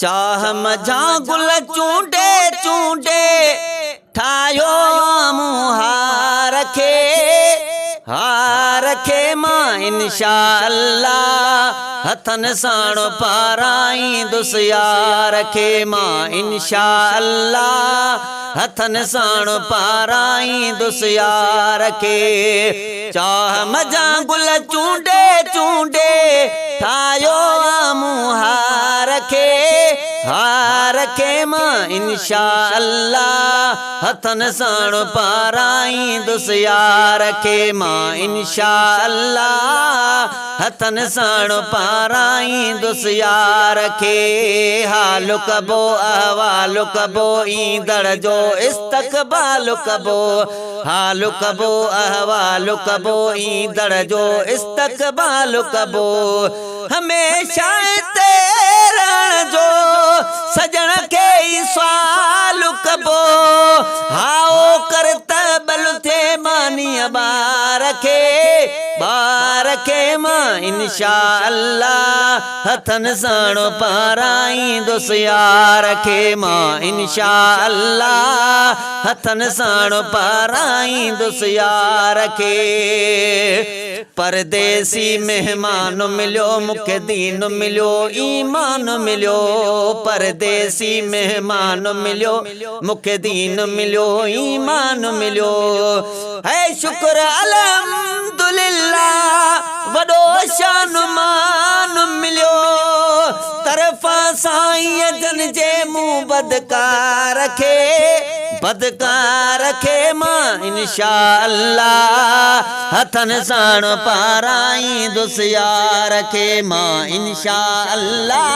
चाह मझा गुल चूंडे चूंडे ठायो मुहार खे मां इंशाअल्लाह हथन साण पाराई दुस यार खे मां इंशाअल्लाह हथन साण पाराई दुस यार खे चाह मझा गुल चूंडे चूंडे ठायो मुहार खे मां इंशाअल्लाह हथन साण पाराई दुस यार खे मां इंशाअल्लाह हथन साण पाराई दुस यार खे हाल कबो अहवाल कबो ईंदड़ जो इस्तक़बाल कबो हाल कबो अहवाल कबो ईंदड़ जो इस्तक़बाल कबो हमेशा तेरण जो सजण के सवाल कबो हाओ करत बल थे मानी बार के मां इंशाअल्लाह हथन साण पाराई दुस यार खे मां इंशाअल्लाह हथन साण पाराई दुस यार खे परदेसी मेहमान मिलियो मुखे दीन मिलियो ईमान मिलियो परदेसी मेहमान मिलियो मुखे दीन मिलियो ईमान मिलियो है शुक्र अल्हम्दुलिल्लाह वडो शान मान मिलियो तरफा साईं जन जे मुंह बदकार खे मां इंशाअल्लाह हथन साण पाराई दुस यार खे मां इंशाअल्लाह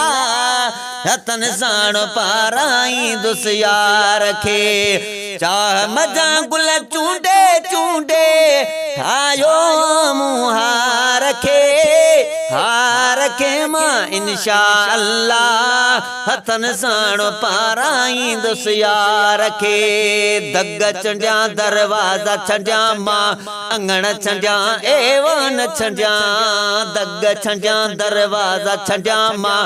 हथन साण पाराई दुस यार खे चाह मझा गुल चूंडे चूंडे ठायो मुहार खे मां इंशाअल्लाह हथन साण पाराई दुस यार खे दग छंडिया दरवाजा छंडिया मां अंगण छंडिया एवन छंडिया दग छंडिया दरवाजा छंडिया मां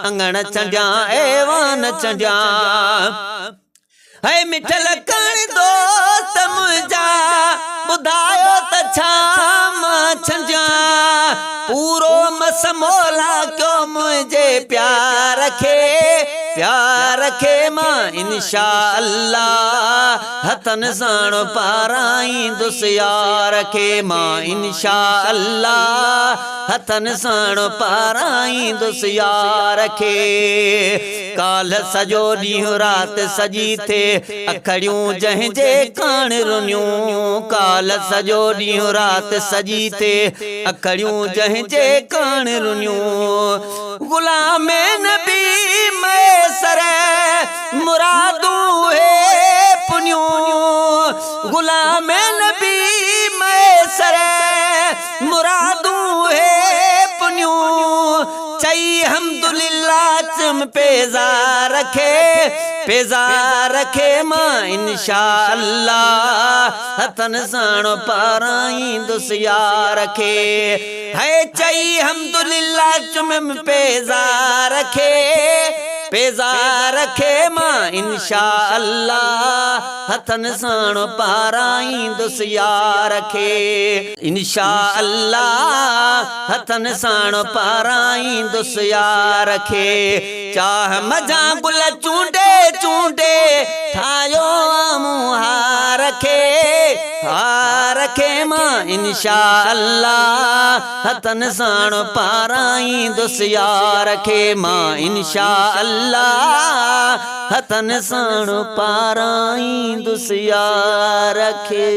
अंगण छंडिया एवन छंडिया है मिठल कण दोस्त मुंहिंजा ॿुधायो त छा मां छंडिया पूरो मस मौला कयो मुंहिंजे प्यार खे मां इंशाअल्लाह हथन साण पाराई दुस यार खे मां इंशाअल्लाह हथन साण पाराई दुस यार खे काल सॼो ॾींहुं राति सॼी थे अखड़ियूं जंहिंजे कान रुनियूं काल सॼो ॾींहुं राति सॼी थे अखड़ियूं जंहिंजे कान रुनियूं गुलाम नबी मैसर मुरादूं हे पुनियूं गुलाम नबी मैसर मुरादूं हे पुनियूं चई हम्दुलिल्लाह चम पेज़ा रखे मां इंशाअल्लाह हथन साण पाराई दुस यार खे है चई हम्दुलिल्लाह चम पेज़ा रखे मां इंशाअल्लाह हथन साण पाराई दुस यार खे इंशाअल्लाह हथन साण पाराई दुस यार खे चाह मझा गुल चूंडे चूंडे ठायो मुहार खे मां इंशाअल्लाह हथन साण पाराई दुस यार खे मां इंशाअल्लाह हथन साण पाराई दुस यार खे।